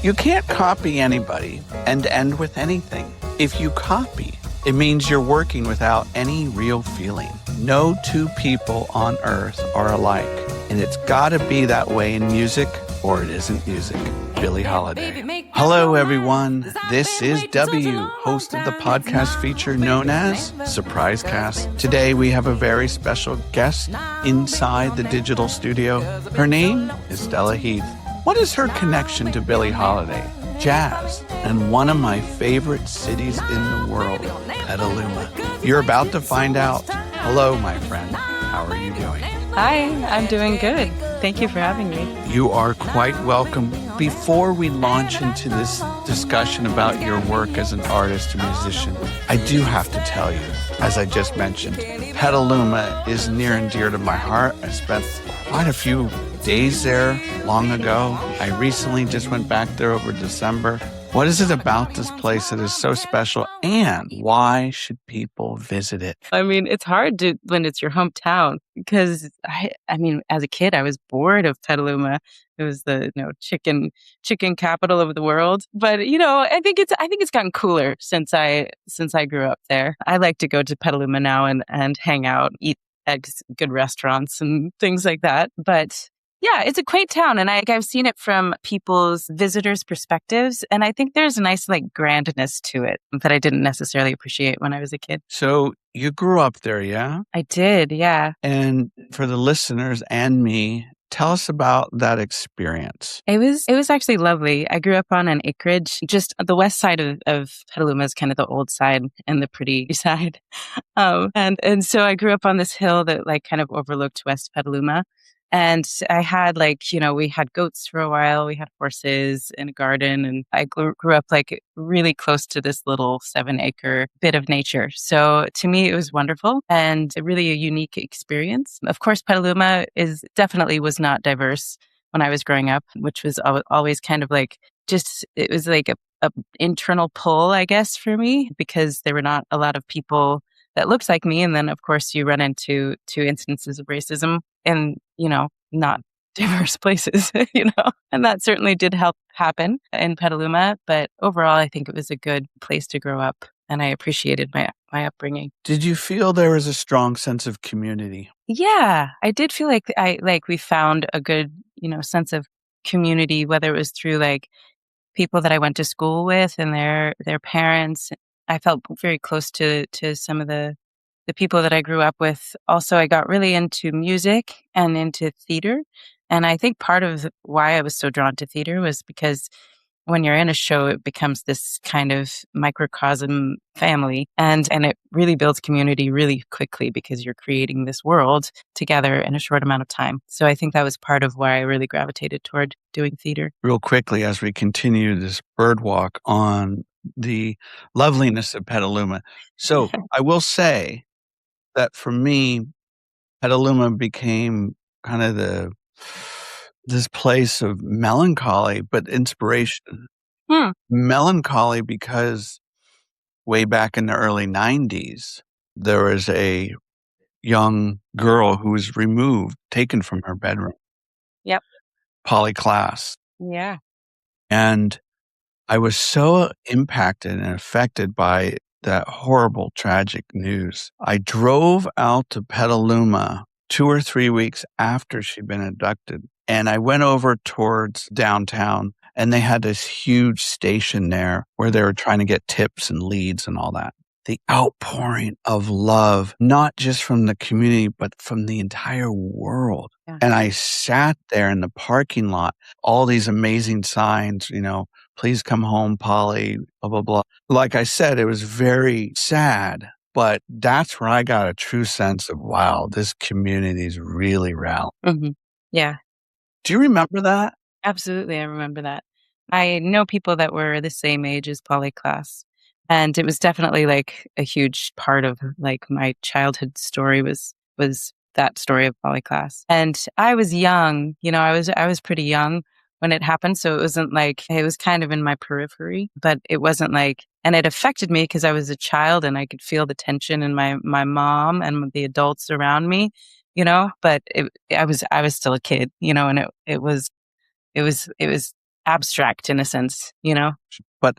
You can't copy anybody and end with anything. If you copy, it means you're working without any real feeling. No two people on earth are alike, and it's gotta be that way in music, or it isn't music. Billie Holiday. Hello, everyone. This is W, host of the podcast feature known as Surprise Cast. Today, we have a very special guest inside the digital studio. Her name is Stella Heath. What is her connection to Billie Holiday? Jazz, and one of my favorite cities in the world, Petaluma. You're about to find out. Hello, my friend. How are you doing? Hi, I'm doing good. Thank you for having me. You are quite welcome. Before we launch into this discussion about your work as an artist and musician, I do have to tell you, as I just mentioned, Petaluma is near and dear to my heart. I spent quite a few days there long ago. I recently just went back there over December. What is it about this place that is so special, and why should people visit it? I mean, it's hard when it's your hometown because I mean, as a kid, I was bored of Petaluma. It was the chicken capital of the world. But I think it's gotten cooler since I grew up there. I like to go to Petaluma now and hang out, eat at good restaurants and things like that. But yeah, it's a quaint town, and I've seen it from people's visitors' perspectives, and I think there's a nice grandness to it that I didn't necessarily appreciate when I was a kid. So you grew up there, yeah? I did, yeah. And for the listeners and me, tell us about that experience. It was actually lovely. I grew up on an acreage, just the west side of Petaluma is kind of the old side and the pretty side, and so I grew up on this hill that kind of overlooked West Petaluma. And I had we had goats for a while. We had horses in a garden, and I grew up really close to this little 7-acre bit of nature. So to me, it was wonderful and really a unique experience. Of course, Petaluma definitely was not diverse when I was growing up, which was always kind of it was a internal pull, I guess, for me, because there were not a lot of people that looked like me. And then, of course, you run into instances of racism in, not diverse places, and that certainly did help happen in Petaluma. But overall, I think it was a good place to grow up, and I appreciated my upbringing. Did you feel there was a strong sense of community? Yeah, I did feel we found a good, sense of community, whether it was through people that I went to school with and their parents. I felt very close to some of the people that I grew up with. Also, I got really into music and into theater. And I think part of why I was so drawn to theater was because when you're in a show, it becomes this kind of microcosm family. And it really builds community really quickly because you're creating this world together in a short amount of time. So I think that was part of why I really gravitated toward doing theater. Real quickly, as we continue this bird walk on the loveliness of Petaluma. So I will say that for me, Petaluma became kind of this place of melancholy, but inspiration. Melancholy because way back in the early 90s, there was a young girl who was taken from her bedroom. Yep. Polyclass. Yeah. And I was so impacted and affected by that horrible, tragic news. I drove out to Petaluma 2 or 3 weeks after she'd been abducted, and I went over towards downtown, and they had this huge station there where they were trying to get tips and leads and all that. The outpouring of love, not just from the community, but from the entire world. Yeah. And I sat there in the parking lot, all these amazing signs, please come home, Polly, blah, blah, blah. Like I said, it was very sad, but that's where I got a true sense of, wow, this community is really rallying. Mm-hmm. Yeah. Do you remember that? Absolutely. I remember that. I know people that were the same age as Polyclass. And it was definitely a huge part of my childhood story was that story of Polyclass. And I was young, I was pretty young when it happened. So it wasn't it was kind of in my periphery, but it wasn't and it affected me because I was a child and I could feel the tension in my mom and the adults around me, but I was still a kid, and it was abstract in a sense, you know? But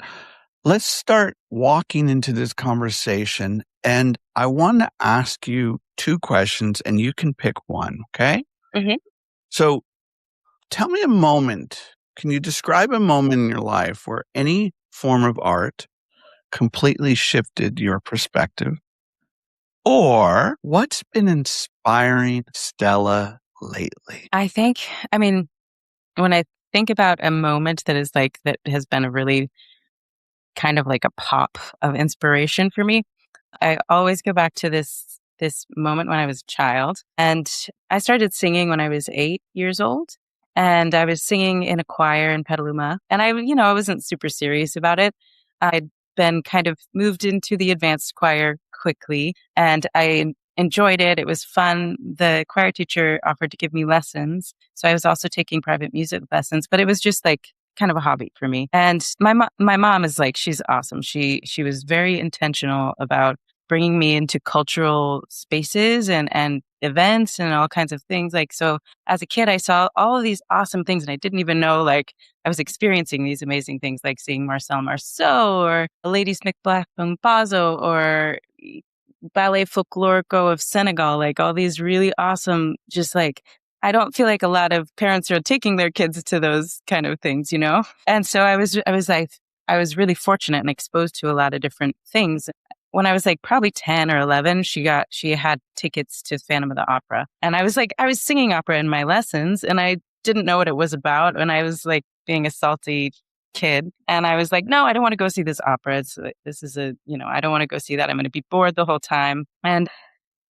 let's start walking into this conversation. And I want to ask you two questions, and you can pick one. Okay. Hmm. So tell me a moment. Can you describe a moment in your life where any form of art completely shifted your perspective? Or what's been inspiring Stella lately? I think, I mean, when I think about a moment that is like, that has been a really kind of like a pop of inspiration for me, I always go back to this moment when I was a child, and I started singing when I was 8 years old, and I was singing in a choir in Petaluma, and I wasn't super serious about it. I'd been kind of moved into the advanced choir quickly, and I enjoyed it. It was fun. The choir teacher offered to give me lessons, so I was also taking private music lessons, but it was just like kind of a hobby for me. And my mom is like, she's awesome. She was very intentional about bringing me into cultural spaces and events and all kinds of things. Like, so as a kid, I saw all of these awesome things and I didn't even know, like, I was experiencing these amazing things, like seeing Marcel Marceau or Lady Smith Black Bazo or Ballet Folklorico of Senegal, like all these really awesome, just like, I don't feel like a lot of parents are taking their kids to those kind of things, you know? And so I was really fortunate and exposed to a lot of different things. When I was like probably 10 or 11, she had tickets to Phantom of the Opera. And I was singing opera in my lessons and I didn't know what it was about. And I was like being a salty kid. And I was like, no, I don't want to go see this opera. This is I don't want to go see that. I'm going to be bored the whole time.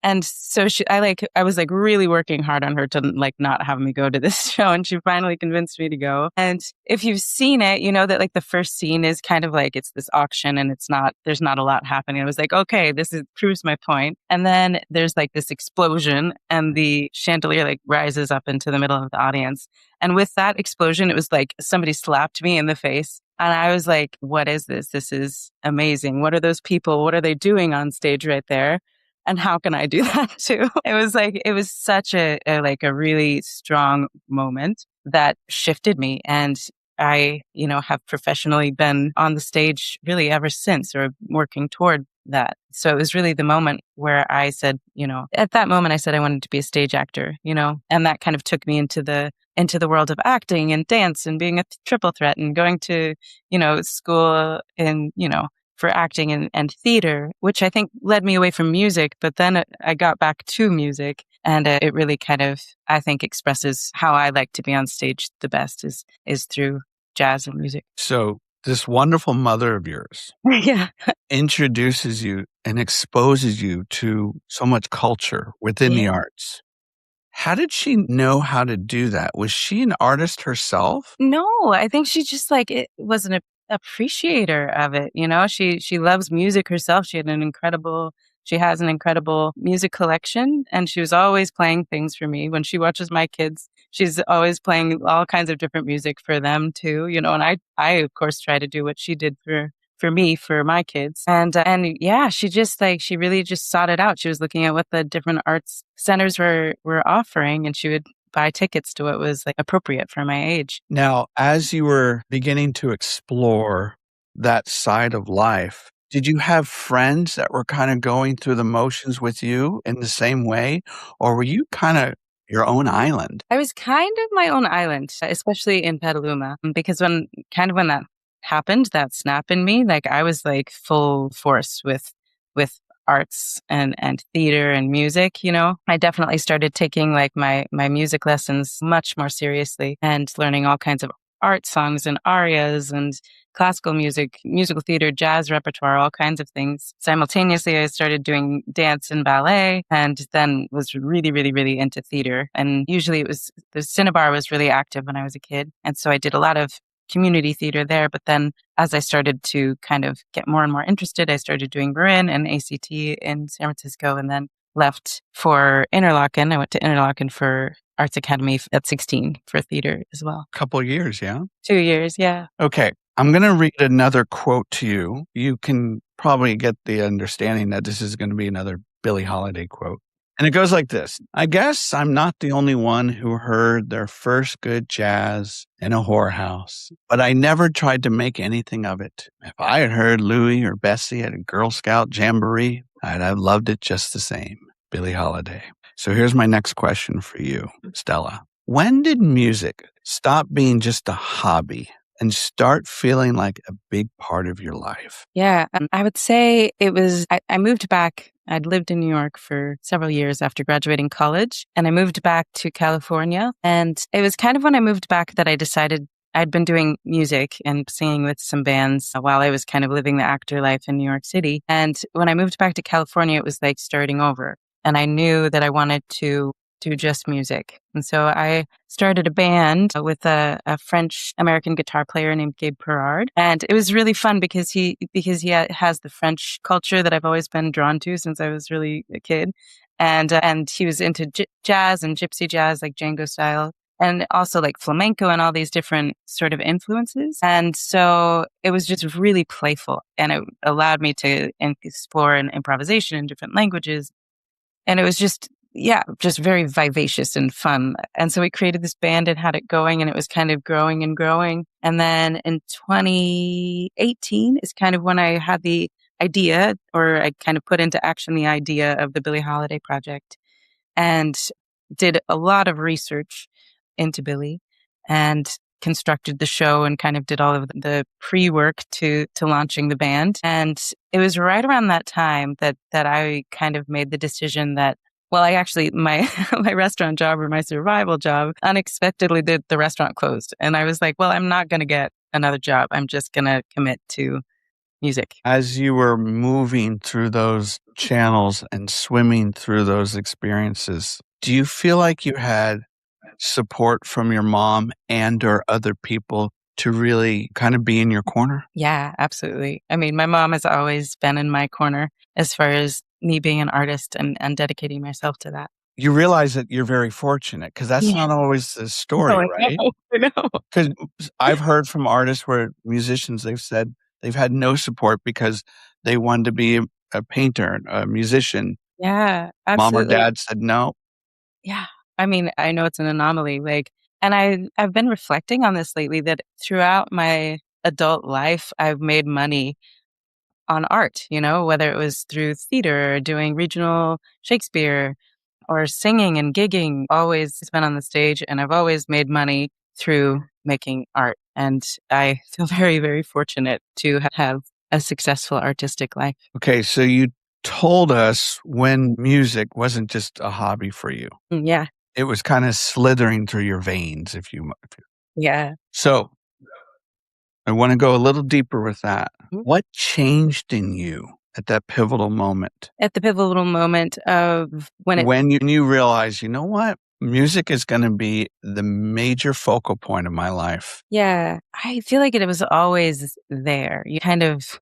And so I was like really working hard on her to like not have me go to this show. And she finally convinced me to go. And if you've seen it, you know that like the first scene is kind of like, it's this auction and there's not a lot happening. I was like, okay, proves my point. And then there's like this explosion and the chandelier like rises up into the middle of the audience. And with that explosion, it was like somebody slapped me in the face. And I was like, what is this? This is amazing. What are those people? What are they doing on stage right there? And how can I do that too? It was such like a really strong moment that shifted me. And I, have professionally been on the stage really ever since or working toward that. So it was really the moment where I said, at that moment I said I wanted to be a stage actor, and that kind of took me into the world of acting and dance and being a triple threat and going to, school in, for acting and theater, which I think led me away from music. But then I got back to music, and it really kind of, I think, expresses how I like to be on stage the best is through jazz and music. So, this wonderful mother of yours Yeah. introduces you and exposes you to so much culture within the Yeah. arts. How did she know how to do that? Was she an artist herself? No, I think she just like it was an appreciator of it. She loves music herself. She has an incredible music collection, and she was always playing things for me. When she watches my kids, she's always playing all kinds of different music for them too. And I of course try to do what she did for me, for my kids. And yeah, she really just sought it out. She was looking at what the different arts centers were offering, and she would buy tickets to what was like appropriate for my age. Now, as you were beginning to explore that side of life, did you have friends that were kind of going through the motions with you in the same way? Or were you kind of your own island? I was kind of my own island, especially in Petaluma, because when that happened, that snap in me, like I was like full force with arts and theater and music. I definitely started taking like my music lessons much more seriously and learning all kinds of art songs and arias and classical music, musical theater, jazz repertoire, all kinds of things. Simultaneously, I started doing dance and ballet, and then was really, really, really into theater. And usually the Cinnabar was really active when I was a kid. And so I did a lot of community theater there. But then as I started to kind of get more and more interested, I started doing Marin and ACT in San Francisco, and then left for Interlochen. I went to Interlochen for Arts Academy at 16 for theater as well. Couple years, yeah? 2 years, yeah. Okay. I'm going to read another quote to you. You can probably get the understanding that this is going to be another Billie Holiday quote. And it goes like this. I guess I'm not the only one who heard their first good jazz in a whorehouse, but I never tried to make anything of it. If I had heard Louie or Bessie at a Girl Scout jamboree, I'd have loved it just the same. Billie Holiday. So here's my next question for you, Stella. When did music stop being just a hobby and start feeling like a big part of your life? Yeah, I would say it was, I moved back. I'd lived in New York for several years after graduating college, and I moved back to California. And it was kind of when I moved back that I decided I'd been doing music and singing with some bands while I was kind of living the actor life in New York City. And when I moved back to California, it was like starting over. And I knew that I wanted to do just music. And so I started a band with a French American guitar player named Gabe Perard. And it was really fun because has the French culture that I've always been drawn to since I was really a kid. And he was into jazz and gypsy jazz, like Django style, and also like flamenco and all these different sort of influences. And so it was just really playful, and it allowed me to explore an improvisation in different languages. And it was just, yeah, just very vivacious and fun. And so we created this band and had it going, and it was kind of growing and growing. And then in 2018 is kind of when I had the idea, or I kind of put into action the idea of the Billie Holiday Project, and did a lot of research into Billie and constructed the show and kind of did all of the pre-work to launching the band. And it was right around that time that I kind of made the decision that, well, I actually, my my restaurant job, or my survival job, unexpectedly the restaurant closed. And I was like, well, I'm not going to get another job. I'm just going to commit to music. As you were moving through those channels and swimming through those experiences, do you feel like you had support from your mom and or other people to really kind of be in your corner? Yeah, absolutely. I mean, my mom has always been in my corner as far as me being an artist and dedicating myself to that. You realize that you're very fortunate because that's Yeah. not always the Oh, story, I right? know. I know. Because I've heard from artists where musicians, they've said they've had no support because they wanted to be a painter, a musician. Yeah, Mom or absolutely. dad said no. Yeah. I mean, I know it's an anomaly, like, and I've been reflecting on this lately, that throughout my adult life, I've made money on art, whether it was through theater, doing regional Shakespeare, or singing and gigging, always been on the stage, and I've always made money through making art. And I feel very, very fortunate to have a successful artistic life. Okay, so you told us when music wasn't just a hobby for you. Yeah. It was kinda slithering through your veins, if you Yeah. so, I wanna go a little deeper with that. Mhm. What changed in you at that pivotal moment At the pivotal moment of when it, when you realized, "You know what? Music is gonna be the major focal point of my life." yeah, I feel like it was always there. You kind of,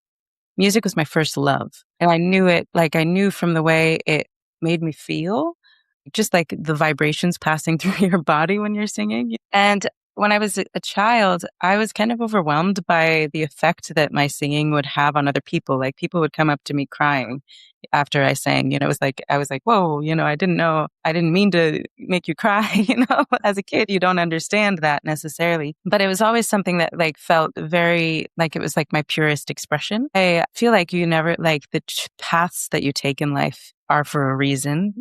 music was my first love. And I knew it, like, I knew from the way it made me feel, just like the vibrations passing through your body when you're singing. And when I was a child, I was kind of overwhelmed by the effect that my singing would have on other people. Like, people would come up to me crying after I sang. It was like, I was like, whoa, I didn't know, I didn't mean to make you cry. As a kid, you don't understand that necessarily. But it was always something that like felt very like it was like my purest expression. I feel like you never, like, the paths that you take in life are for a reason.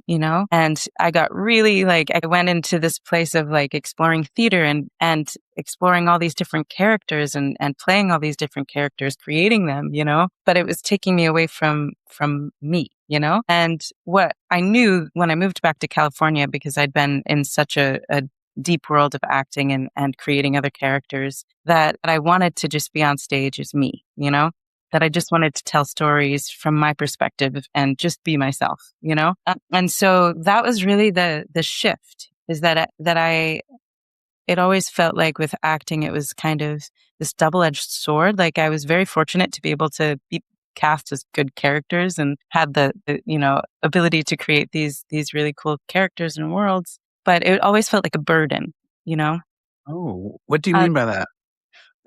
And I got really, like, I went into this place of like exploring theater and exploring all these different characters and playing all these different characters, creating them. But it was taking me away from me. And what I knew when I moved back to California, because I'd been in such a deep world of acting and creating other characters, that I wanted to just be on stage as me. That I just wanted to tell stories from my perspective and just be myself. And so that was really the shift, is that it always felt like with acting, it was kind of this double-edged sword. Like, I was very fortunate to be able to be cast as good characters and had the ability to create these really cool characters and worlds, but it always felt like a burden, you know? Oh, what do you Uh, mean by that?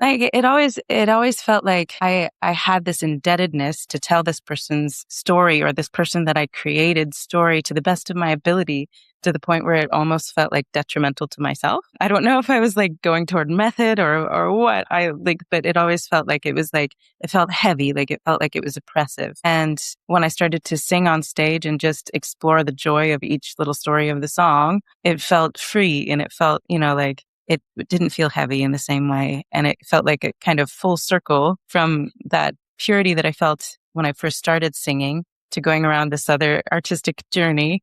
Like it always felt like I had this indebtedness to tell this person's story or this person that I created story to the best of my ability, to the point where it almost felt like detrimental to myself. I don't know if I was like going toward method or what. I like, but it always felt like it was like it felt heavy, like it felt like it was oppressive. And when I started to sing on stage and just explore the joy of each little story of the song, it felt free and it felt, like it didn't feel heavy in the same way. And it felt like a kind of full circle from that purity that I felt when I first started singing to going around this other artistic journey,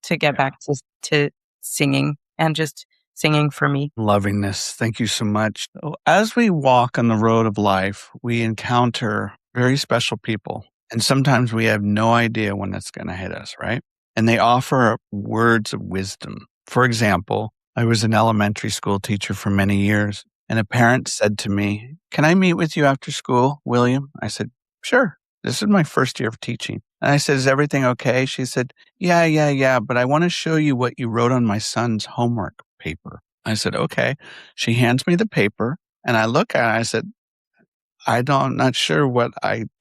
to get Yeah. back to singing and just singing for me. Loving this. Thank you so much. So as we walk on the road of life, we encounter very special people. And sometimes we have no idea when it's going to hit us, right? And they offer words of wisdom. For example, I was an elementary school teacher for many years, and a parent said to me, "Can I meet with you after school, William?" I said, "Sure." This is my first year of teaching. And I said, "Is everything okay?" She said, yeah, but I want to show you what you wrote on my son's homework paper." I said, "Okay." She hands me the paper, and I look at it. I said, I'm not sure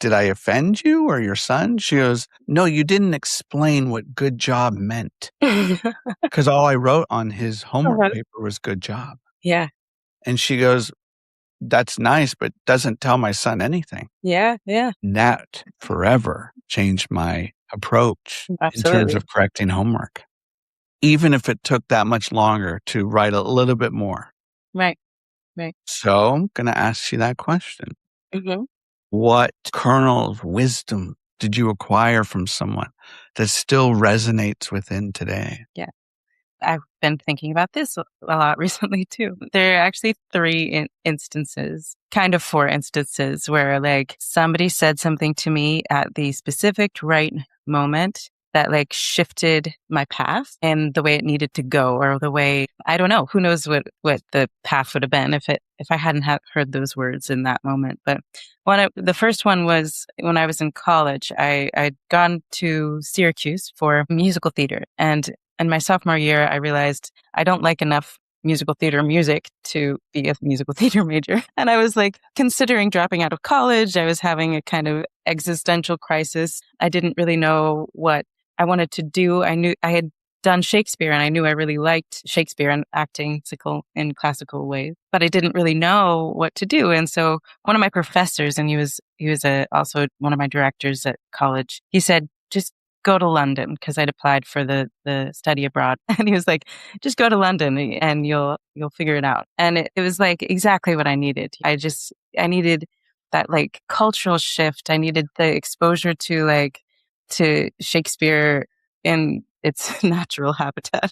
did I offend you or your son?" She goes, "No, you didn't explain what good job meant." Because all I wrote on his homework Uh-huh. paper was good job. Yeah. And she goes, "That's nice, but doesn't tell my son anything." Yeah. Yeah. And that forever changed my approach in terms Absolutely. of correcting homework, even if it took that much longer to write a little bit more. Right. Right. So I'm going to ask you that question. Hmm. What kernel of wisdom did you acquire from someone that still resonates within today? Yeah. I've been thinking about this a lot recently too. There are actually three instances, kind of four instances, where like somebody said something to me at the specific right moment that like shifted my path and the way it needed to go, or the way, I don't know, who knows what the path would have been if I hadn't heard those words in that moment. But the first one was when I was in college. I'd gone to Syracuse for musical theater, and in my sophomore year, I realized I don't like enough musical theater music to be a musical theater major. And I was like considering dropping out of college. I was having a kind of existential crisis. I didn't really know what I wanted to do. I knew I had done Shakespeare and I knew I really liked Shakespeare and acting in classical ways, but I didn't really know what to do. And so one of my professors, and he was also one of my directors at college, he said, just go to London, because I'd applied for the study abroad. And he was like, just go to London and you'll figure it out. And it was like exactly what I needed. I needed that like cultural shift. I needed the exposure to Shakespeare in its natural habitat,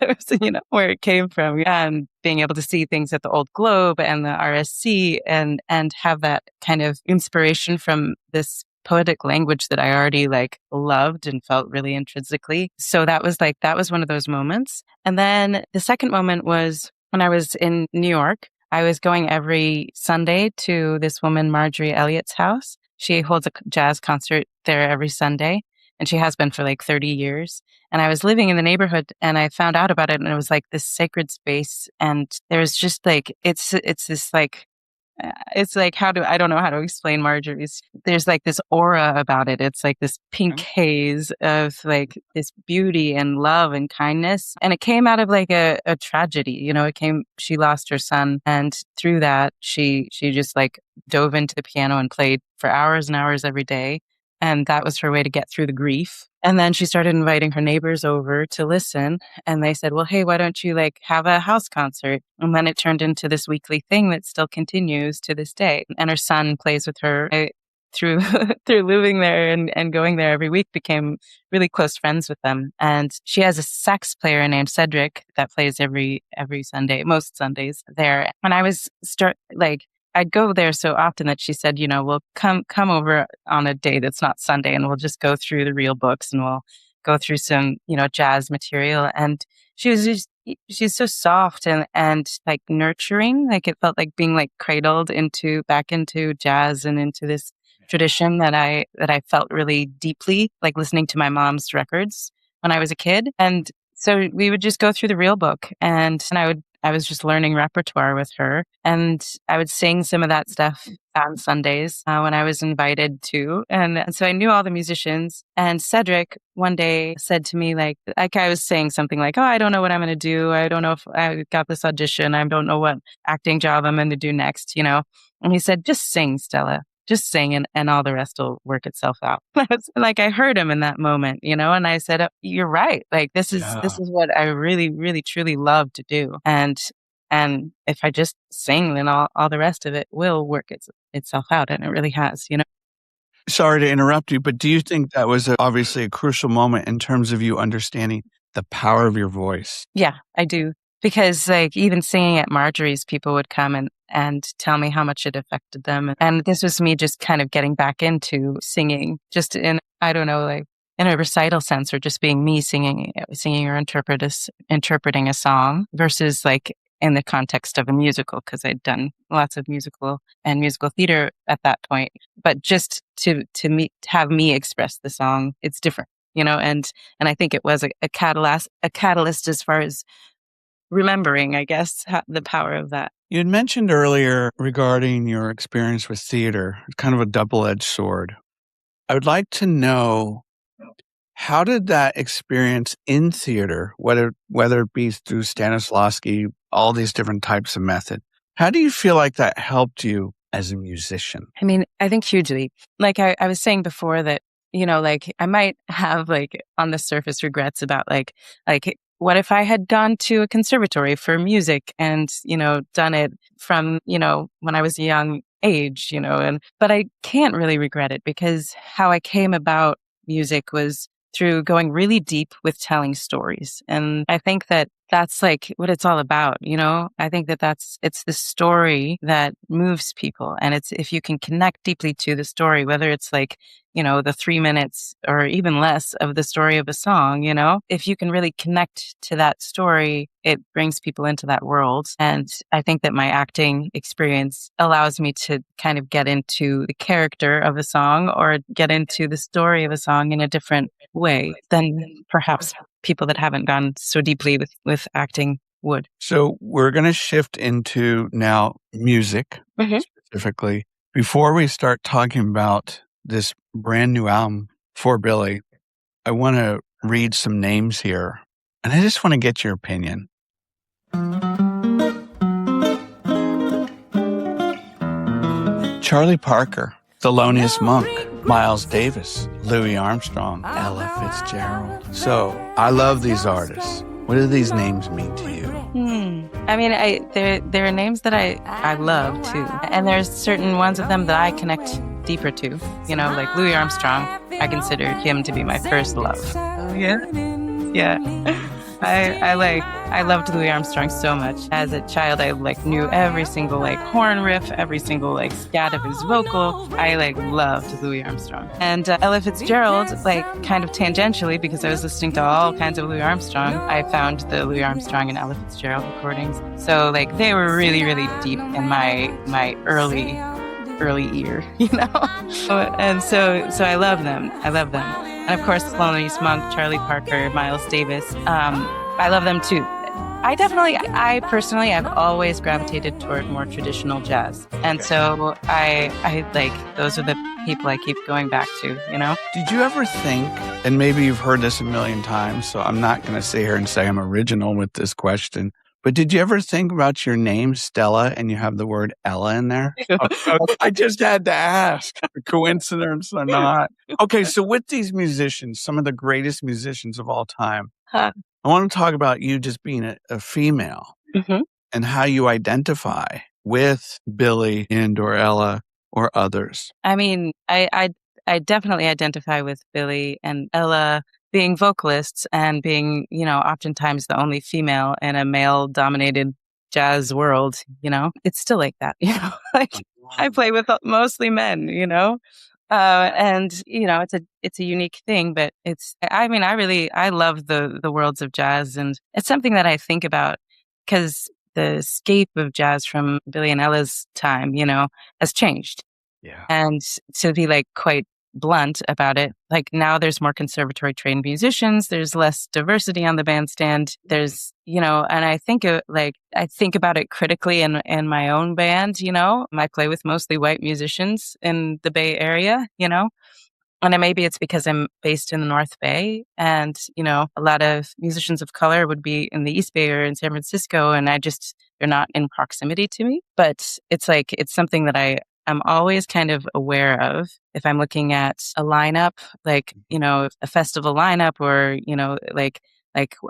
where it came from, and being able to see things at the Old Globe and the RSC, and have that kind of inspiration from this poetic language that I already like loved and felt really intrinsically. So that was one of those moments. And then the second moment was when I was in New York. I was going every Sunday to this woman, Marjorie Elliott's house. She holds a jazz concert there every Sunday, and she has been for like 30 years. And I was living in the neighborhood and I found out about it, and it was like this sacred space. And there's just like, it's this like, it's like, I don't know how to explain Marjorie's. There's like this aura about it. It's like this pink haze of like this beauty and love and kindness. And it came out of like a tragedy, she lost her son. And through that, she just like dove into the piano and played for hours and hours every day. And that was her way to get through the grief. And then she started inviting her neighbors over to listen. And they said, well, hey, why don't you like have a house concert? And then it turned into this weekly thing that still continues to this day. And her son plays with her. Through through living there and going there every week, became really close friends with them. And she has a sax player named Cedric that plays every Sunday, most Sundays there. When I was I'd go there so often that she said, we'll come over on a day that's not Sunday, and we'll just go through the real books, and we'll go through some, jazz material. And she's so soft and like nurturing. Like it felt like being like cradled back into jazz and into this tradition that I felt really deeply, like listening to my mom's records when I was a kid. And so we would just go through the real book, and I would I was just learning repertoire with her. And I would sing some of that stuff on Sundays when I was invited to. And so I knew all the musicians. And Cedric one day said to me, like I was saying something like, oh, I don't know what I'm going to do. I don't know if I got this audition. I don't know what acting job I'm going to do next, you know? And he said, just sing, Stella. Just sing and all the rest will work itself out. Like I heard him in that moment, you know, and I said, you're right. Like this Yeah. is what I really, really, truly love to do. And if I just sing, then all the rest of it will work itself out. And it really has, you know? Sorry to interrupt you, but do you think that was obviously a crucial moment in terms of you understanding the power of your voice? Yeah, I do. Because like even singing at Marjorie's, people would come and tell me how much it affected them. And this was me just kind of getting back into singing, just in, I don't know, like in a recital sense, or just being me singing or interpreting a song versus like in the context of a musical, because I'd done lots of musical and musical theater at that point. But just to have me express the song, it's different, you know, and I think it was a catalyst as far as remembering, I guess, the power of that. You had mentioned earlier regarding your experience with theater, kind of a double-edged sword. I would like to know, how did that experience in theater, whether it be through Stanislavski, all these different types of method, how do you feel like that helped you as a musician? I mean, I think hugely. Like I was saying before that, you know, like I might have like on the surface regrets about like what if I had gone to a conservatory for music and, you know, done it from, you know, when I was a young age, you know, but I can't really regret it because how I came about music was through going really deep with telling stories. And I think that that's like what it's all about, you know? I think that it's the story that moves people. And it's if you can connect deeply to the story, whether it's like, you know, the 3 minutes or even less of the story of a song, you know, if you can really connect to that story, it brings people into that world. And I think that my acting experience allows me to kind of get into the character of a song or get into the story of a song in a different way than perhaps people that haven't gone so deeply with acting would. So we're going to shift into now music specifically. Before we start talking about this brand new album for Billie, I want to read some names here, and I just want to get your opinion. Charlie Parker, Thelonious Monk, Miles Davis, Louis Armstrong, Ella Fitzgerald. So I love these artists. What do these names mean to you? I mean, there are names that I love too, and there's certain ones of them that I connect deeper to. You know, like Louis Armstrong, I consider him to be my first love. Oh yeah, yeah. I loved Louis Armstrong so much. As a child, I like knew every single like horn riff, every single like scat of his vocal. I like loved Louis Armstrong. And Ella Fitzgerald, like kind of tangentially, because I was listening to all kinds of Louis Armstrong, I found the Louis Armstrong and Ella Fitzgerald recordings. So like they were really, really deep in my early ear, you know? And so I love them. And of course, Thelonious Monk, Charlie Parker, Miles Davis. I love them too. I personally, I've always gravitated toward more traditional jazz. And so I like, those are the people I keep going back to, you know? Did you ever think, and maybe you've heard this a million times, so I'm not going to sit here and say I'm original with this question, but did you ever think about your name, Stella, and you have the word Ella in there? I just had to ask. Coincidence or not? Okay, so with these musicians, some of the greatest musicians of all time, I want to talk about you just being a female and how you identify with Billie and or Ella or others. I mean, I definitely identify with Billie and Ella being vocalists and being, you know, oftentimes the only female in a male-dominated jazz world, you know? It's still like that, you know? Like, I play with mostly men, you know? And, you know, it's a unique thing, but I mean, I love the worlds of jazz, and it's something that I think about because the scape of jazz from Billie and Ella's time, you know, has changed. Yeah. And to be like quite blunt about it. Like now there's more conservatory trained musicians, there's less diversity on the bandstand. There's, and I think about it critically in my own band, I play with mostly white musicians in the Bay Area, and maybe it's because I'm based in the North Bay and, a lot of musicians of color would be in the East Bay or in San Francisco and they're not in proximity to me. But it's something that I'm always kind of aware of if I'm looking at a lineup, a festival lineup or,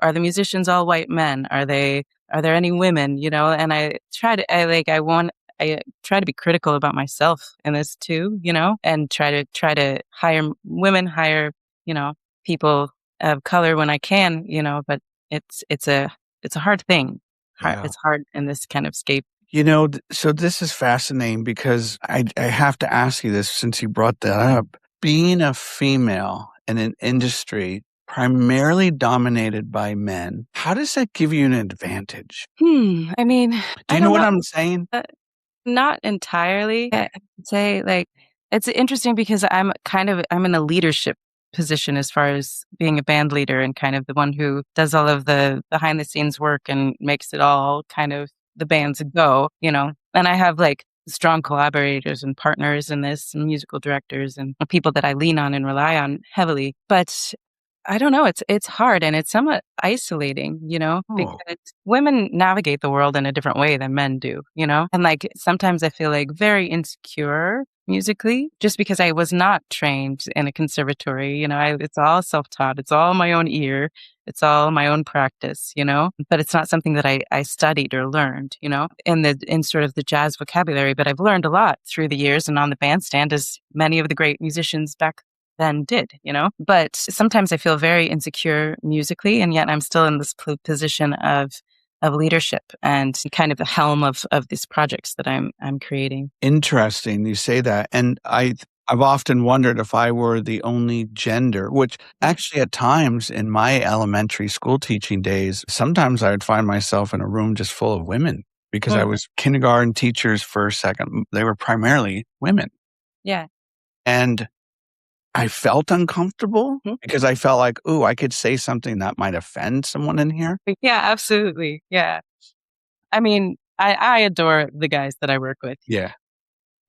are the musicians all white men? Are there any women, And I try to be critical about myself in this too, and try to hire, people of color when I can, but it's a hard thing. Yeah. It's hard in this kind of scape. So this is fascinating because I have to ask you this since you brought that up. Being a female in an industry primarily dominated by men, how does that give you an advantage? I mean, Do I you know don't what know. I'm saying? Not entirely. I would say it's interesting because I'm in a leadership position as far as being a band leader and kind of the one who does all of the behind the scenes work and makes it all kind of the bands go, And I have strong collaborators and partners in this, and musical directors and people that I lean on and rely on heavily. But I don't know. It's hard and it's somewhat isolating, Oh, because women navigate the world in a different way than men do, And sometimes I feel very insecure musically just because I was not trained in a conservatory, it's all self-taught. It's all my own ear. It's all my own practice, but it's not something that I studied or learned, in sort of the jazz vocabulary, but I've learned a lot through the years and on the bandstand as many of the great musicians back then did, But sometimes I feel very insecure musically, and yet I'm still in this position of leadership and kind of the helm of these projects that I'm creating. interesting you say that. And I've often wondered if I were the only gender, which actually at times in my elementary school teaching days, sometimes I would find myself in a room just full of women because I Mm, was kindergarten teachers first, second. They were primarily women. yeah. And I felt uncomfortable Mhm. because I felt like, "Ooh, I could say something that might offend someone in here." Yeah, absolutely. Yeah. I mean, I adore the guys that I work with. Yeah.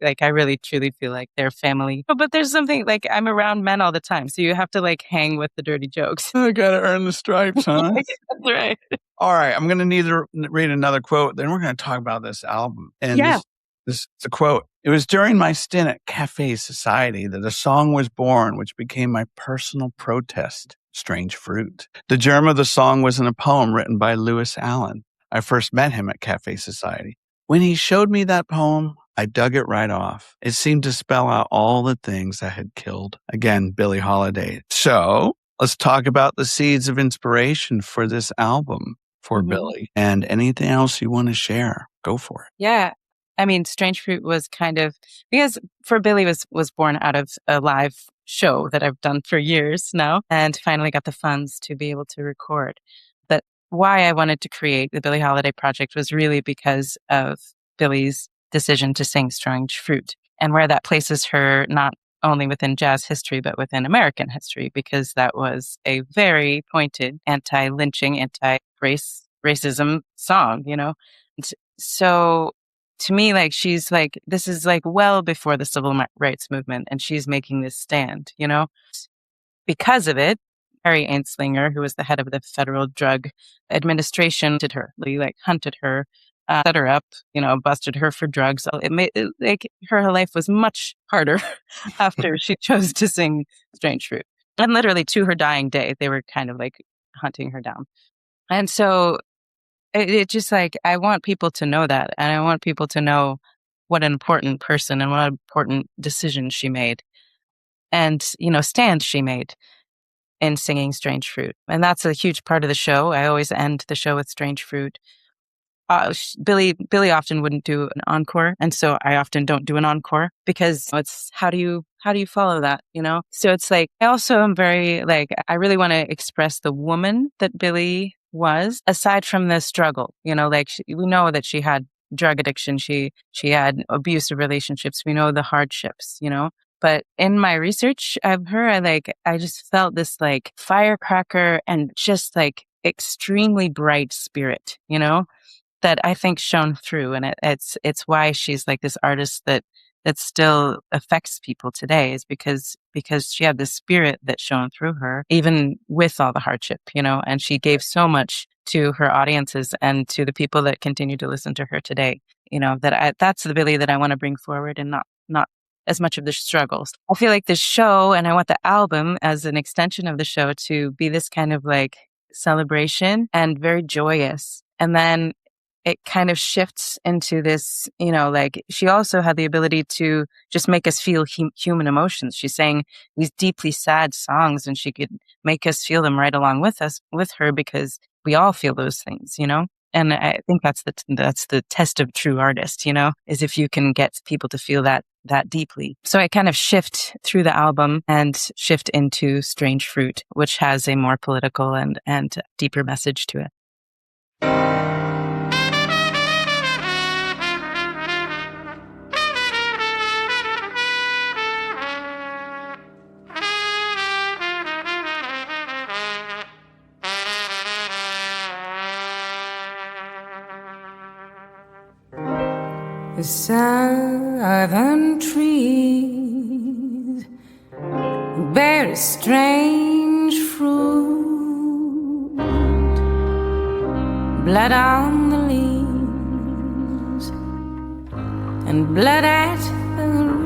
I really truly feel like they're family. But there's something I'm around men all the time, so you have to hang with the dirty jokes. I gotta earn the stripes, huh? That's right. All right, I'm gonna need to read another quote, then we're gonna talk about this album. And Yeah. this is a quote. "It was during my stint at Cafe Society that a song was born which became my personal protest, Strange Fruit. The germ of the song was in a poem written by Lewis Allen. I first met him at Cafe Society. When he showed me that poem, I dug it right off. It seemed to spell out all the things I had killed." Again, Billie Holiday. So let's talk about the seeds of inspiration for this album for Mhm. Billie, and anything else you wanna share. Go for it. Yeah. I mean, Strange Fruit was kind of because for Billy was born out of a live show that I've done for years now and finally got the funds to be able to record. But why I wanted to create the Billie Holiday Project was really because of Billy's decision to sing Strange Fruit and where that places her not only within jazz history but within American history because that was a very pointed anti-lynching, anti-racism song, so to me, she's this is well before the civil rights movement, and she's making this stand, Because of it, Harry Anslinger, who was the head of the Federal Drug Administration, did her, hunted her, set her up, busted her for drugs. It made her life was much harder after she chose to sing Strange Fruit. And literally to her dying day, they were kind of hunting her down. And so it just I want people to know that, and I want people to know what an important person and what an important decision she made, and stand she made in singing "Strange Fruit," and that's a huge part of the show. I always end the show with "Strange Fruit." Billy often wouldn't do an encore, and so I often don't do an encore because it's how do you follow that, So it's I also am very I really want to express the woman that Billy was aside from the struggle, we know that she had drug addiction, she had abusive relationships, we know the hardships, But in my research of her, I just felt this like firecracker and just like extremely bright spirit, that I think shone through. And it's why she's like this artist that still affects people today, is because she had this spirit that shone through her, even with all the hardship, and she gave so much to her audiences and to the people that continue to listen to her today. That's the Billie that I want to bring forward, and not as much of the struggles. I feel like this show, and I want the album as an extension of the show to be this kind of like celebration and very joyous. And then it kind of shifts into this, like she also had the ability to just make us feel human emotions. She sang these deeply sad songs, and she could make us feel them right along with her, because we all feel those things. And I think that's the test of true artist, is if you can get people to feel that deeply. So I kind of shift through the album and shift into Strange Fruit, which has a more political and deeper message to it. The southern trees bear a strange fruit, blood on the leaves and blood at the root,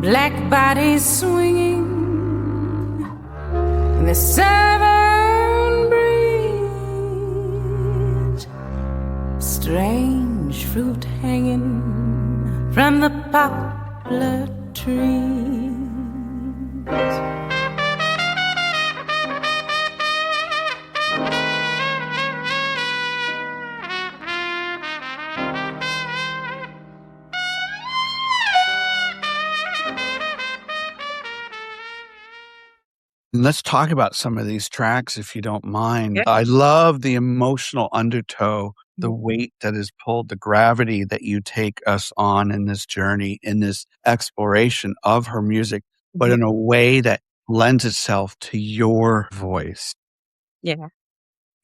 black bodies swinging in the southern breeze, strange fruit hanging from the poplar trees. Let's talk about some of these tracks, if you don't mind. Yeah. I love the emotional undertow, the weight that is pulled, the gravity that you take us on in this journey, in this exploration of her music, but in a way that lends itself to your voice. Yeah.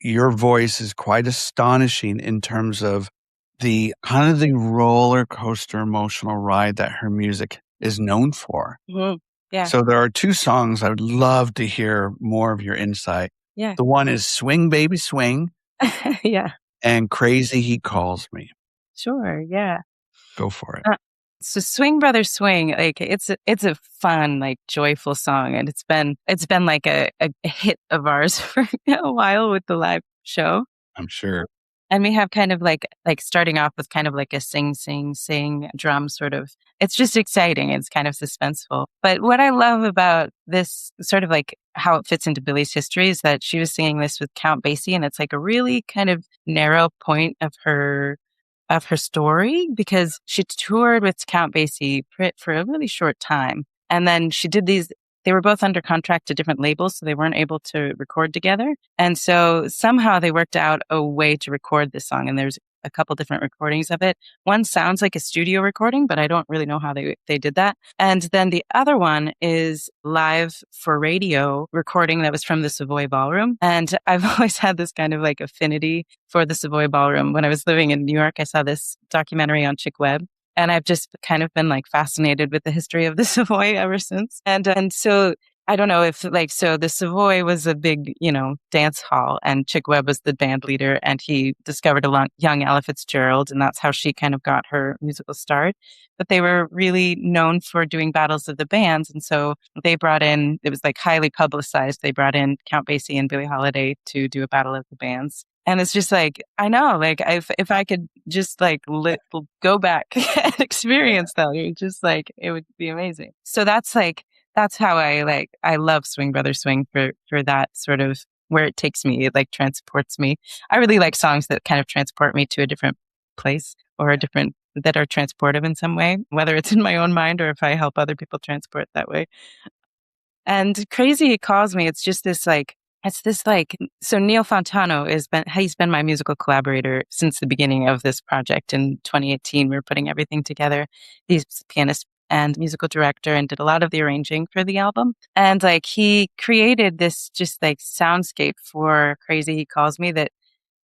Your voice is quite astonishing in terms of the kind of the roller coaster emotional ride that her music is known for. Mm-hmm. Yeah. So there are two songs I would love to hear more of your insight. Yeah. The one is Swing Baby Swing Yeah. and Crazy He Calls Me. Sure. Yeah. Go for it. So Swing Brother Swing, like it's a fun, like joyful song, and it's been like a hit of ours for a while with the live show. I'm sure. And we have kind of like starting off with kind of like a sing drum sort of. It's just exciting. It's kind of suspenseful. But what I love about this, sort of like how it fits into Billie's history, is that she was singing this with Count Basie, and it's like a really kind of narrow point of her story, because she toured with Count Basie for a really short time. And then she did these, they were both under contract to different labels, so they weren't able to record together. And so somehow they worked out a way to record this song. And there's a couple different recordings of it. One sounds like a studio recording, but I don't really know how they did that. And then the other one is live for radio recording that was from the Savoy Ballroom. And I've always had this kind of like affinity for the Savoy Ballroom. When I was living in New York, I saw this documentary on Chick Webb. And I've just kind of been like fascinated with the history of the Savoy ever since. And so I don't know if so the Savoy was a big, dance hall, and Chick Webb was the band leader, and he discovered a young Ella Fitzgerald, and that's how she kind of got her musical start. But they were really known for doing battles of the bands. And so they brought in, it was like highly publicized. They brought in Count Basie and Billie Holiday to do a battle of the bands. And it's just like, I know, like if I could just like go back and experience that, it would be amazing. So that's how I love Swing Brother Swing for that sort of where it takes me. It like transports me. I really like songs that kind of transport me to a different place, or that are transportive in some way, whether it's in my own mind or if I help other people transport that way. And Crazy He Calls Me, it's just this like, It's this like, so Neil Fontano he's been my musical collaborator since the beginning of this project. In 2018, we were putting everything together. He's a pianist and musical director and did a lot of the arranging for the album. And like, he created this just like soundscape for Crazy He Calls Me that,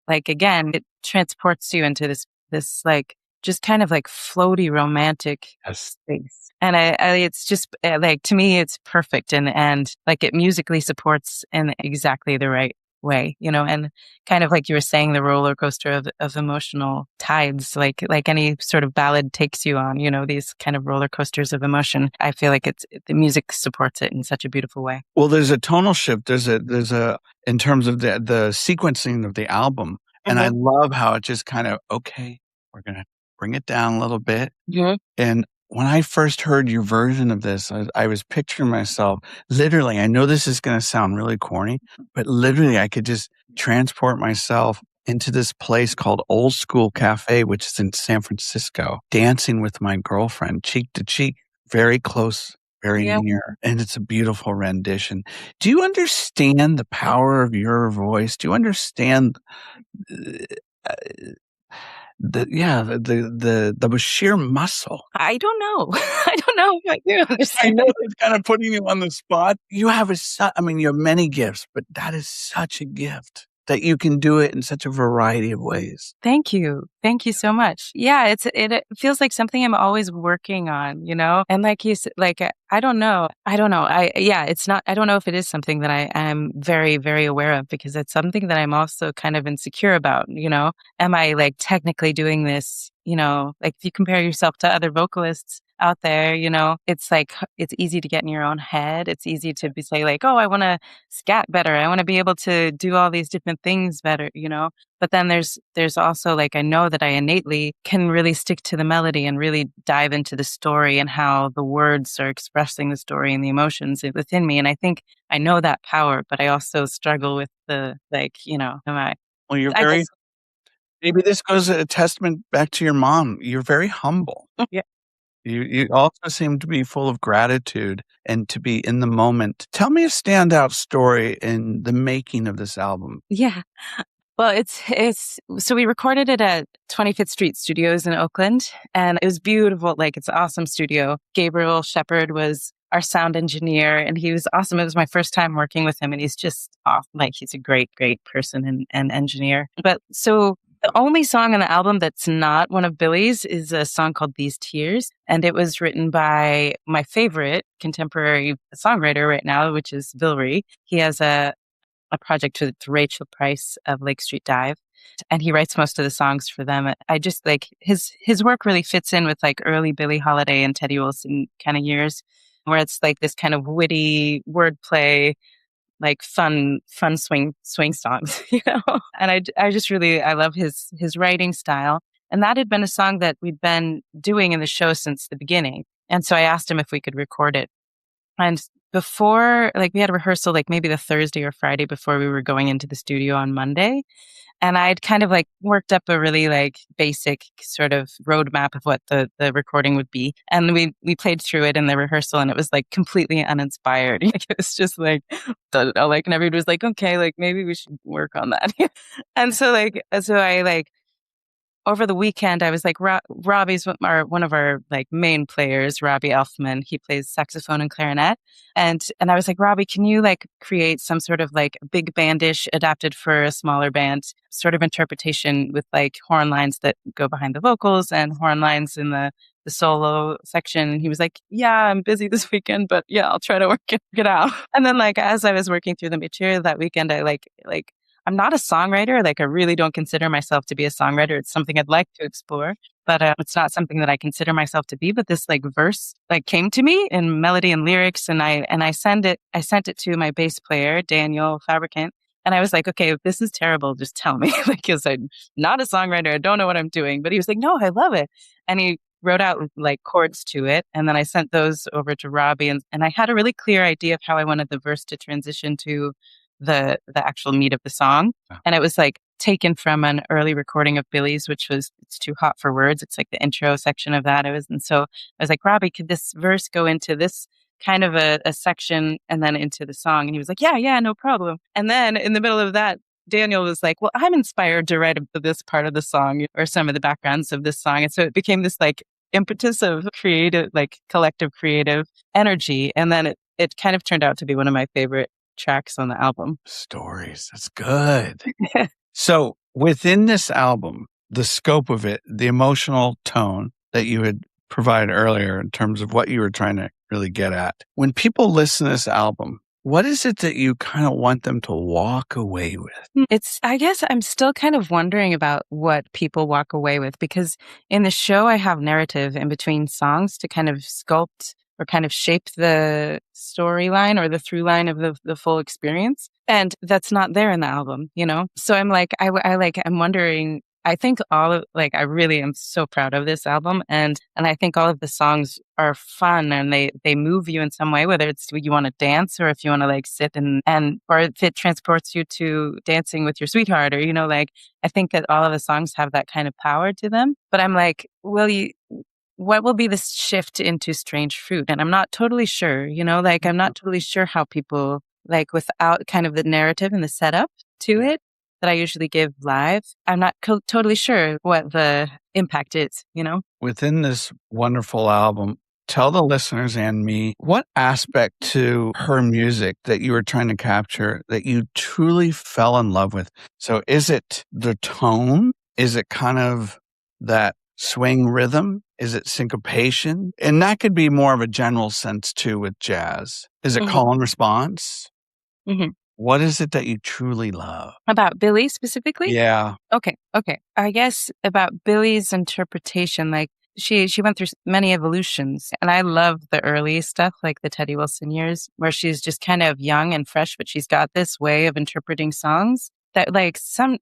like, again, it transports you into this like, just kind of like floaty romantic Yes. space. And it's just like, to me, it's perfect. And like, it musically supports in exactly the right way, and kind of like you were saying, the roller coaster of emotional tides, like any sort of ballad takes you on, these kind of roller coasters of emotion. I feel like the music supports it in such a beautiful way. Well, there's a tonal shift. There's a in terms of the sequencing of the album. And I love how it just kind of, okay, we're going to bring it down a little bit. Mhm. And when I first heard your version of this, I was picturing myself literally. I know this is going to sound really corny, but literally I could just transport myself into this place called Old School Cafe, which is in San Francisco, dancing with my girlfriend, cheek to cheek, very close, very Yeah. near. And it's a beautiful rendition. Do you understand the power of your voice? Do you understand uh, the sheer muscle? I don't know. I don't know if I do I understand. know it's kind of putting you on the spot. You have you have many gifts, but that is such a gift that you can do it in such a variety of ways. Thank you. Thank you so much. Yeah, it feels like something I'm always working on, And like you said, like I don't know. It's not. I don't know if it is something that I am very, very aware of, because it's something that I'm also kind of insecure about. Am I like technically doing this? Like if you compare yourself to other vocalists out there, it's like it's easy to get in your own head. It's easy to say like, oh, I want to scat better. I want to be able to do all these different things better, But then there's also like, I know that I innately can really stick to the melody and really dive into the story and how the words are expressing the story and the emotions within me. And I think I know that power, but I also struggle with the like, am I? Well, you're I very. guess. Maybe this goes a testament back to your mom. You're very humble. Yeah. You also seem to be full of gratitude and to be in the moment. Tell me a standout story in the making of this album. Yeah. Well, it's so we recorded it at 25th Street Studios in Oakland, and it was beautiful. Like, it's an awesome studio. Gabriel Shepard was our sound engineer, and he was awesome. It was my first time working with him, and he's just off. Like, he's a great, great person and engineer. But so the only song on the album that's not one of Billie's is a song called These Tears. And it was written by my favorite contemporary songwriter right now, which is Bill Ree. He has a project with Rachel Price of Lake Street Dive, and he writes most of the songs for them. I just like his work really fits in with like early Billie Holiday and Teddy Wilson kind of years, where it's like this kind of witty wordplay, like fun swing songs, And I just really, I love his writing style. And that had been a song that we'd been doing in the show since the beginning. And so I asked him if we could record it. And before, like, we had a rehearsal, like maybe the Thursday or Friday before we were going into the studio on Monday. And I'd kind of like worked up a really like basic sort of roadmap of what the recording would be. And we played through it in the rehearsal, and it was like completely uninspired. Like, it was just like, and everybody was like, okay, like maybe we should work on that. And so I like, over the weekend, I was like, Robbie's one of our like main players, Robbie Elfman. He plays saxophone and clarinet. And I was like, Robbie, can you like create some sort of like big bandish adapted for a smaller band sort of interpretation with like horn lines that go behind the vocals and horn lines in the solo section? And he was like, yeah, I'm busy this weekend, but yeah, I'll try to work it out. And then like, as I was working through the material that weekend, I like I'm not a songwriter. Like, I really don't consider myself to be a songwriter. It's something I'd like to explore, but it's not something that I consider myself to be. But this like verse like came to me in melody and lyrics, and I sent it to my bass player, Daniel Fabricant. And I was like, okay, if this is terrible, just tell me, because I'm not a songwriter. I don't know what I'm doing. But he was like, no, I love it. And he wrote out like chords to it. And then I sent those over to Robbie, and I had a really clear idea of how I wanted the verse to transition to the actual meat of the song. And it was like taken from an early recording of Billie's, which was It's Too Hot for Words. It's like the intro section of that. And so I was like, Robbie, could this verse go into this kind of a section and then into the song. And he was like, yeah, no problem. And then in the middle of that, Daniel was like, well, I'm inspired to write this part of the song or some of the backgrounds of this song. And so it became this like impetus of creative, like collective creative energy. And then it kind of turned out to be one of my favorite tracks on the album. Stories. That's good. So within this album, the scope of it, the emotional tone that you had provided earlier in terms of what you were trying to really get at, when people listen to this album, what is it that you kind of want them to walk away with? I guess I'm still kind of wondering about what people walk away with, because in the show, I have narrative in between songs to kind of sculpt or kind of shape the storyline or the through line of the full experience. And that's not there in the album, you know? So I'm like, I'm wondering, I think I really am so proud of this album. And I think all of the songs are fun and they move you in some way, whether it's you want to dance or if you want to like sit or if it transports you to dancing with your sweetheart or, you know, like, I think that all of the songs have that kind of power to them. But I'm like, what will be this shift into Strange Fruit? And I'm not totally sure, you know, like, I'm not totally sure how people, like, without kind of the narrative and the setup to it that I usually give live, I'm not totally sure what the impact is, you know? Within this wonderful album, tell the listeners and me what aspect to her music that you were trying to capture that you truly fell in love with. So is it the tone? Is it kind of that swing rhythm? Is it syncopation? And that could be more of a general sense too with jazz. Is it call and response? Mm-hmm. What is it that you truly love? About Billie specifically? Yeah. Okay. I guess about Billie's interpretation, like she went through many evolutions, and I love the early stuff, like the Teddy Wilson years, where she's just kind of young and fresh, but she's got this way of interpreting songs that some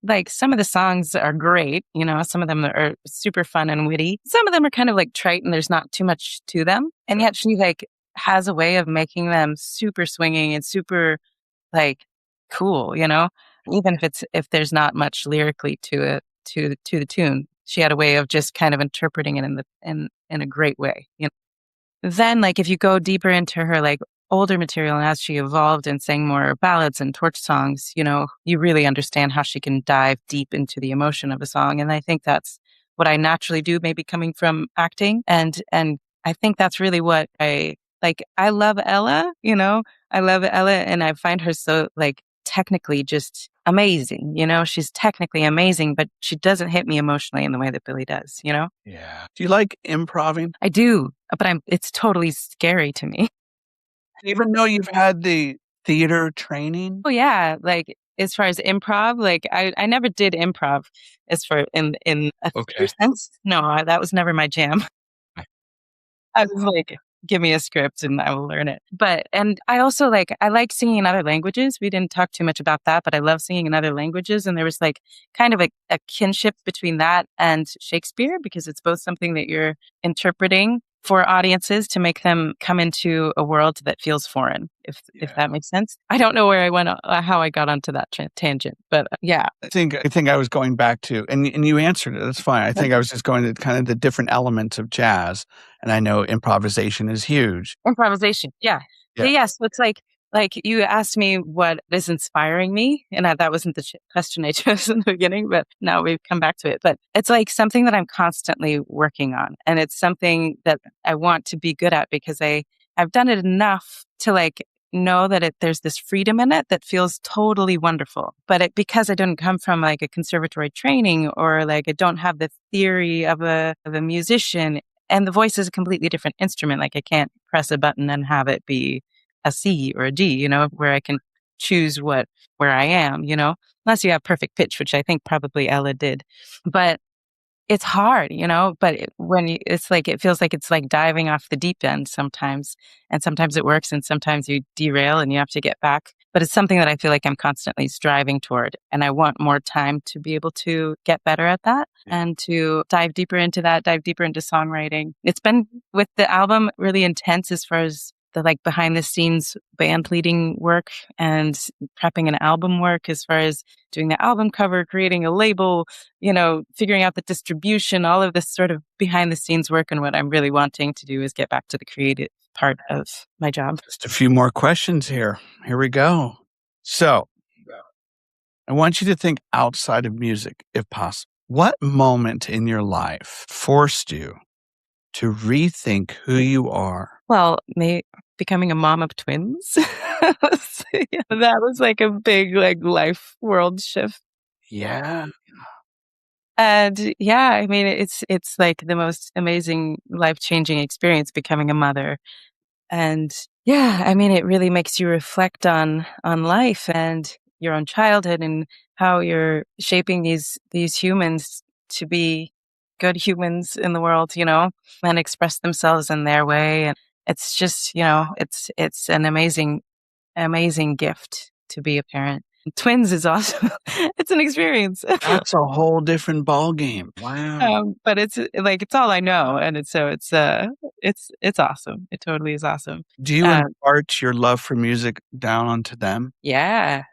of the songs are great, you know, some of them are super fun and witty. Some of them are kind of like trite and there's not too much to them. And yet she like has a way of making them super swinging and super like cool, you know, even if there's not much lyrically to it, to the tune. She had a way of just kind of interpreting it in a great way, you know. Then like if you go deeper into her like older material and as she evolved and sang more ballads and torch songs, you know, you really understand how she can dive deep into the emotion of a song. And I think that's what I naturally do, maybe coming from acting. And I think that's really what I love Ella, you know, I love Ella and I find her so like technically just amazing, you know, she's technically amazing, but she doesn't hit me emotionally in the way that Billie does, you know? Yeah. Do you like improving? I do, but it's totally scary to me. Even though you've had the theater training? Oh yeah, like as far as improv, like I never did improv as for in a theater sense. No, that was never my jam. I was like, give me a script and I will learn it. And I also I like singing in other languages. We didn't talk too much about that, but I love singing in other languages. And there was like kind of a kinship between that and Shakespeare because it's both something that you're interpreting for audiences to make them come into a world that feels foreign, if that makes sense. I don't know where I went, how I got onto that tangent, but yeah. I think I was going back to, and you answered it. That's fine. I think I was just going to kind of the different elements of jazz, and I know improvisation is huge. Improvisation, yeah. Yes, so it's like you asked me what is inspiring me, and that wasn't the question I chose in the beginning, but now we've come back to it. But it's like something that I'm constantly working on, and it's something that I want to be good at because I've done it enough to like know that there's this freedom in it that feels totally wonderful. But because I didn't come from like a conservatory training or like I don't have the theory of a musician, and the voice is a completely different instrument. Like I can't press a button and have it be a C or a D, you know, where I can choose where I am, you know, unless you have perfect pitch, which I think probably Ella did. But it's hard, you know, but it's like, it feels like it's like diving off the deep end sometimes. And sometimes it works and sometimes you derail and you have to get back. But it's something that I feel like I'm constantly striving toward. And I want more time to be able to get better at that and to dive deeper into songwriting. It's been with the album really intense as far as the like behind the scenes band leading work and prepping an album work as far as doing the album cover, creating a label, you know, figuring out the distribution, all of this sort of behind the scenes work. And what I'm really wanting to do is get back to the creative part of my job. Just a few more questions here. Here we go. So I want you to think outside of music, if possible. What moment in your life forced you to rethink who you are? Well, becoming a mom of twins. That was like a big like life world shift. Yeah. And yeah, I mean it's like the most amazing life-changing experience becoming a mother. And yeah, I mean it really makes you reflect on life and your own childhood and how you're shaping these humans to be good humans in the world, and express themselves in their way. And it's just, it's an amazing gift to be a parent. Twins is awesome. It's an experience. That's a whole different ballgame. Wow. But it's like it's all I know, and it's awesome. It totally is awesome. Do you Um, impart your love for music down onto them? yeah.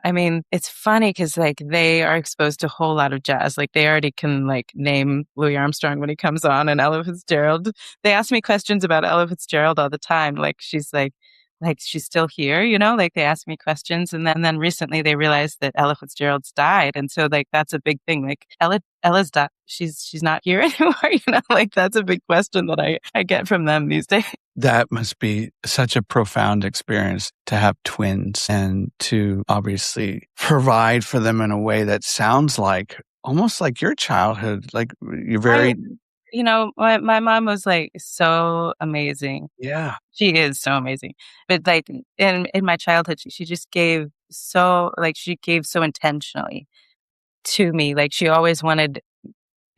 I mean, it's funny because like they are exposed to a whole lot of jazz. Like they already can like name Louis Armstrong when he comes on and Ella Fitzgerald. They ask me questions about Ella Fitzgerald all the time. Like she's still here, like they ask me questions. And then recently they realized that Ella Fitzgerald's died. And so like that's a big thing. Like Ella's died. She's not here anymore, like that's a big question that I get from them these days. That must be such a profound experience to have twins and to obviously provide for them in a way that sounds like almost like your childhood. Like you're very, My mom was like so amazing. yeah. She is so amazing. But like in my childhood, she just gave she gave so intentionally to me. Like she always wanted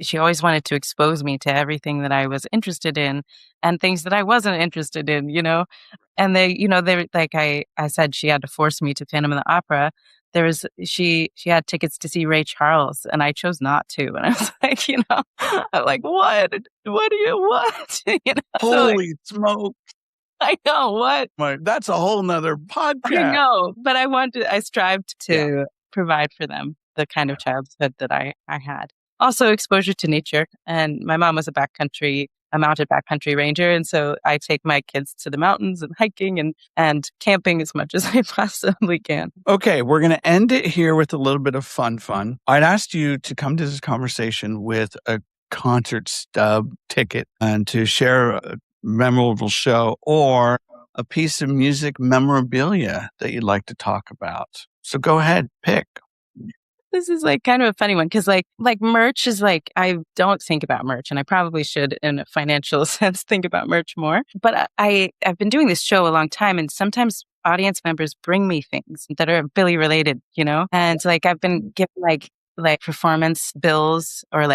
to expose me to everything that I was interested in and things that I wasn't interested in. And they like I said she had to force me to Phantom of the Opera. She had tickets to see Ray Charles and I chose not to. And I was like, I'm like, what? What do you want? So like, Holy smoke. I know what. That's a whole nother I podcast. know, but I strived Yeah. to provide for them the kind of childhood that I had. Also exposure to nature. And my mom was a mounted backcountry ranger. And so I take my kids to the mountains and hiking and camping as much as I possibly can. Okay, we're going to end it here with a little bit of fun. I'd asked you to come to this conversation with a concert stub ticket and to share a memorable show or a piece of music memorabilia that you'd like to talk about. So go ahead, pick. This is like kind of a funny one because like merch is like I don't think about merch and I probably should in a financial sense think about merch more. But I've been doing this show a long time and sometimes audience members bring me things that are Billie related, and like I've been given like performance bills or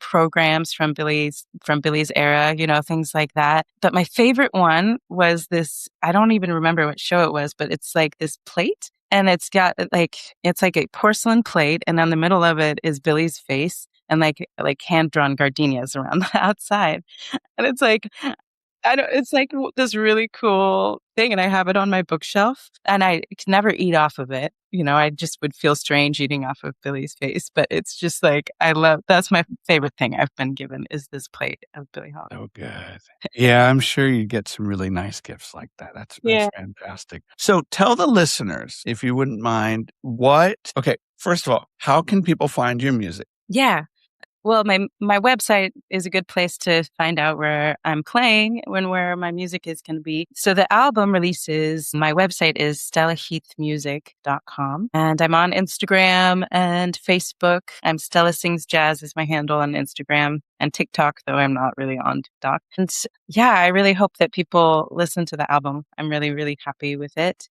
programs from Billie's era, things like that. But my favorite one was this. I don't even remember what show it was, but it's like this plate. And it's like a porcelain plate, and on the middle of it is Billie's face, and like hand drawn gardenias around the outside. And it's like it's like this really cool thing, and I have it on my bookshelf, and I can never eat off of it. I just would feel strange eating off of Billie's face, but it's just like that's my favorite thing I've been given is this plate of Billie Holiday. Oh, good. Yeah, I'm sure you get some really nice gifts like that. That's Yeah. fantastic. So tell the listeners, if you wouldn't mind, okay, first of all, how can people find your music? Yeah. Well, my website is a good place to find out where I'm playing where my music is going to be. So the album releases, my website is stellaheathmusic.com. And I'm on Instagram and Facebook. I'm Stella Sings Jazz is my handle on Instagram and TikTok, though I'm not really on TikTok. And yeah, I really hope that people listen to the album. I'm really, really happy with it.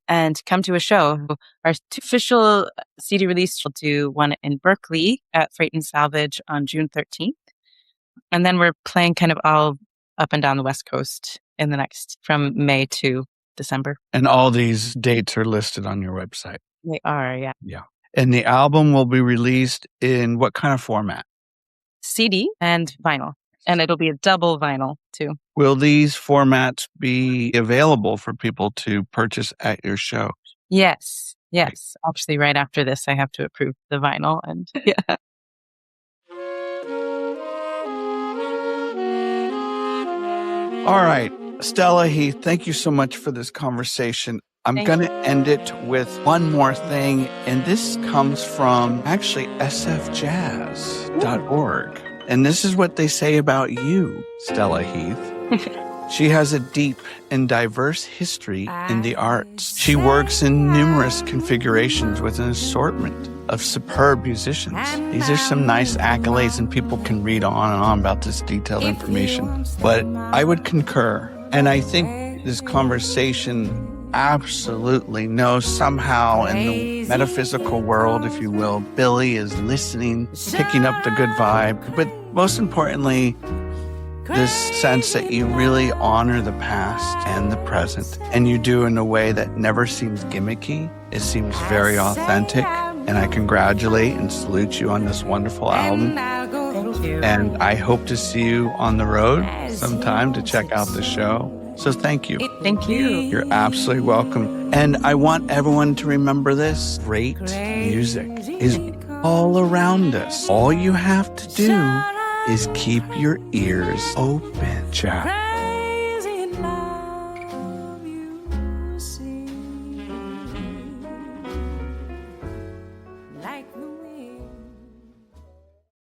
And come to a show. Our official CD release will do one in Berkeley at Freight and Salvage on June 13th. And then we're playing kind of all up and down the West Coast from May to December. And all these dates are listed on your website. They are, yeah. Yeah. And the album will be released in what kind of format? CD and vinyl. And it'll be a double vinyl too. Will these formats be available for people to purchase at your show? Yes. Actually, right after this, I have to approve the vinyl. And yeah. All right, Stella Heath, thank you so much for this conversation. I'm going to end it with one more thing, and this comes from actually sfjazz.org. And this is what they say about you, Stella Heath. She has a deep and diverse history in the arts. She works in numerous configurations with an assortment of superb musicians. These are some nice accolades, and people can read on and on about this detailed information. But I would concur. And I think this conversation absolutely knows somehow in the metaphysical world, if you will, Billie is listening, picking up the good vibe. But most importantly, this sense that you really honor the past and the present, and you do in a way that never seems gimmicky. It seems very authentic, and I congratulate and salute you on this wonderful album. Thank you. And I hope to see you on the road sometime to check out the show. So thank you. Thank you. You're absolutely welcome. And I want everyone to remember this. Great music is all around us. All you have to do is keep your ears open, Jack.